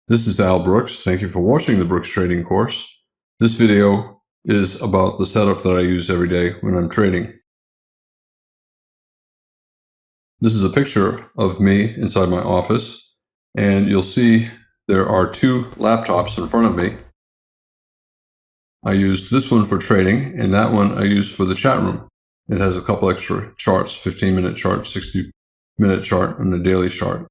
This is Al Brooks. Thank you for watching the Brooks Trading course. This video is about the setup that I use every day when I'm trading. This is a picture of me inside my office, and you'll see there are two laptops in front of me. I use this one for trading, and that one I use for the chat room. It has a couple extra charts, 15-minute chart, 60-minute chart, and a daily chart.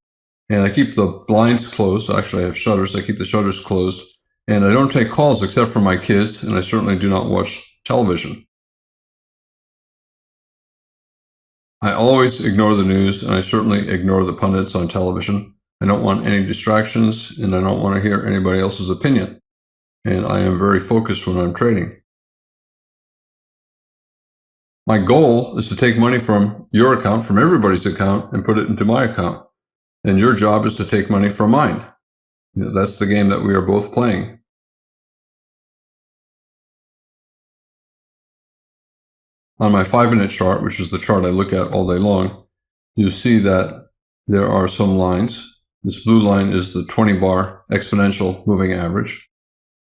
And I keep the blinds closed. Actually, I have shutters. I keep the shutters closed. And I don't take calls except for my kids, and I certainly do not watch television. I always ignore the news, and I certainly ignore the pundits on television. I don't want any distractions, and I don't want to hear anybody else's opinion. And I am very focused when I'm trading. My goal is to take money from your account, from everybody's account, and put it into my account. And your job is to take money from mine. That's the game that we are both playing. On my 5-minute chart, which is the chart I look at all day long, you see that there are some lines. This blue line is the 20-bar exponential moving average.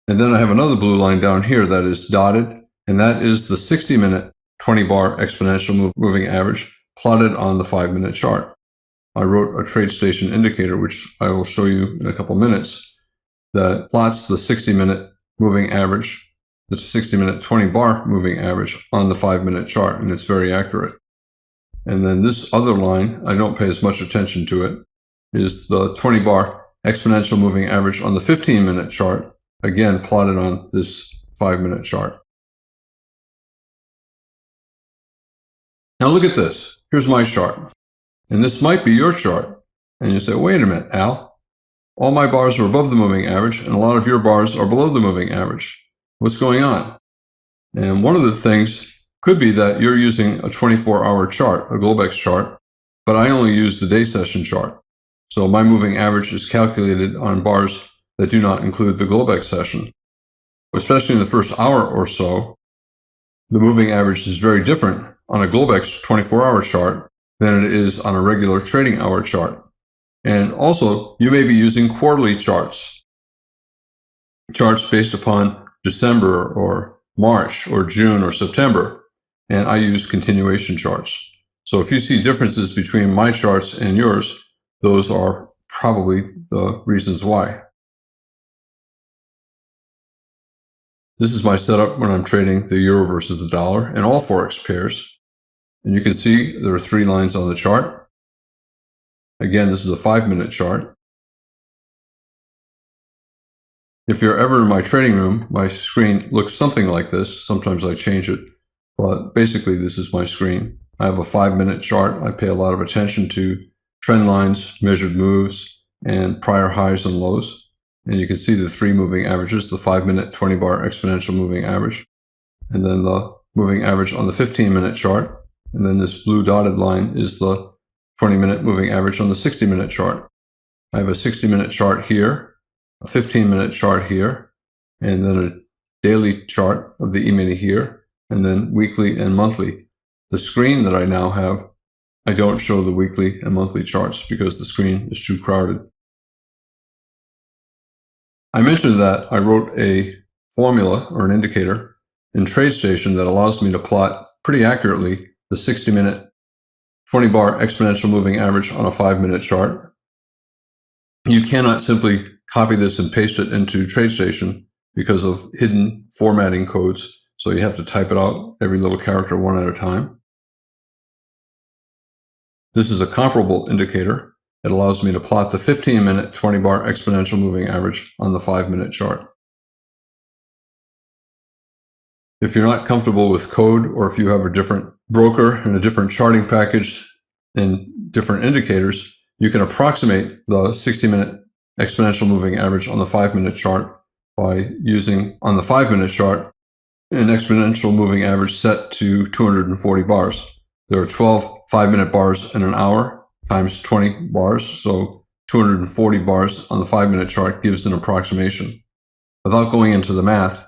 And then I have another blue line down here that is dotted, and that is the 60-minute 20-bar exponential moving average plotted on the 5-minute chart. I wrote a TradeStation indicator, which I will show you in a couple minutes, that plots the 60-minute moving average, the 60-minute 20-bar moving average on the 5-minute chart, and it's very accurate. And then this other line, I don't pay as much attention to it, is the 20-bar exponential moving average on the 15-minute chart, again plotted on this 5-minute chart. Now look at this. Here's my chart. And this might be your chart. And you say, wait a minute, Al, all my bars are above the moving average and a lot of your bars are below the moving average. What's going on? And one of the things could be that you're using a 24-hour chart, a Globex chart, but I only use the day session chart. So my moving average is calculated on bars that do not include the Globex session. Especially in the first hour or so, the moving average is very different on a Globex 24-hour chart than it is on a regular trading hour chart. And also, you may be using quarterly charts based upon December or March or June or September, and I use continuation charts. So if you see differences between my charts and yours, those are probably the reasons why. This is my setup when I'm trading the euro versus the dollar and all forex pairs. And you can see there are 3 lines on the chart. Again, this is a 5-minute chart. If you're ever in my trading room, my screen looks something like this. Sometimes I change it, but basically this is my screen. I have a 5-minute chart. I pay a lot of attention to trend lines, measured moves, and prior highs and lows. And you can see the 3 moving averages, the 5-minute 20-bar exponential moving average, and then the moving average on the 15-minute chart. And then this blue dotted line is the 20-minute moving average on the 60-minute chart. I have a 60-minute chart here, a 15-minute chart here, and then a daily chart of the E-mini here, and then weekly and monthly. The screen that I now have, I don't show the weekly and monthly charts because the screen is too crowded. I mentioned that I wrote a formula or an indicator in TradeStation that allows me to plot pretty accurately the 60-minute 20-bar exponential moving average on a 5-minute chart. You cannot simply copy this and paste it into TradeStation because of hidden formatting codes. So you have to type it out, every little character one at a time. This is a comparable indicator. It allows me to plot the 15-minute 20-bar exponential moving average on the 5-minute chart. If you're not comfortable with code, or if you have a different broker and a different charting package and different indicators, you can approximate the 60-minute exponential moving average on the 5-minute chart by using, on the 5-minute chart, an exponential moving average set to 240 bars. There are 12 5-minute bars in an hour times 20 bars, so 240 bars on the 5-minute chart gives an approximation. Without going into the math,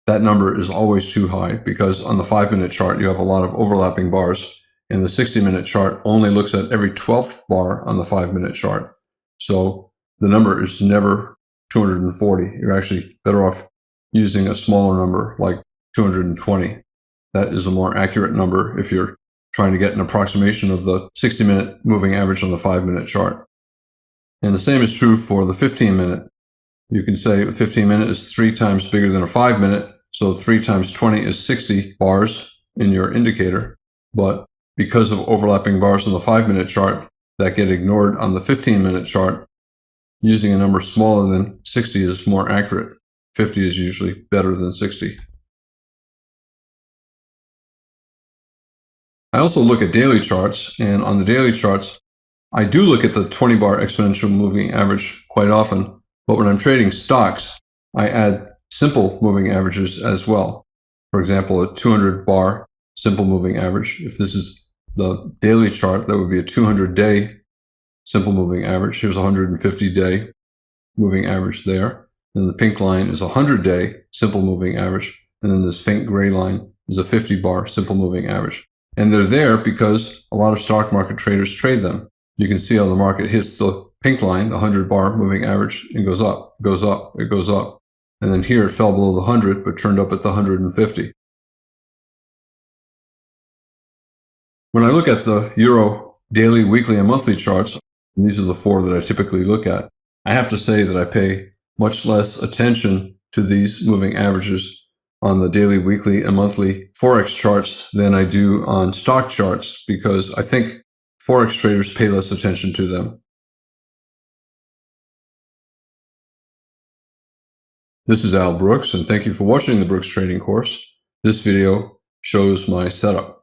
that number is always too high because on the 5-minute chart, you have a lot of overlapping bars, and the 60-minute chart only looks at every 12th bar on the 5-minute chart. So the number is never 240. You're actually better off using a smaller number like 220. That is a more accurate number if you're trying to get an approximation of the 60-minute moving average on the 5-minute chart. And the same is true for the 15-minute. You can say a 15-minute is 3 times bigger than a 5-minute, so 3 times 20 is 60 bars in your indicator. But because of overlapping bars on the 5-minute chart that get ignored on the 15-minute chart, using a number smaller than 60 is more accurate. 50 is usually better than 60. I also look at daily charts, and on the daily charts, I do look at the 20-bar exponential moving average quite often, but when I'm trading stocks, I add simple moving averages as well. For example, a 200-bar simple moving average. If this is the daily chart, that would be a 200-day simple moving average. Here's a 150-day moving average there. And the pink line is a 100-day simple moving average. And then this faint gray line is a 50-bar simple moving average. And they're there because a lot of stock market traders trade them. You can see how the market hits the pink line, the 100-bar moving average, and goes up, goes up, it goes up. And then here it fell below the 100, but turned up at the 150. When I look at the Euro daily, weekly, and monthly charts, and these are the 4 that I typically look at, I have to say that I pay much less attention to these moving averages on the daily, weekly, and monthly Forex charts than I do on stock charts, because I think Forex traders pay less attention to them. This is Al Brooks, and thank you for watching the Brooks Trading course. This video shows my setup.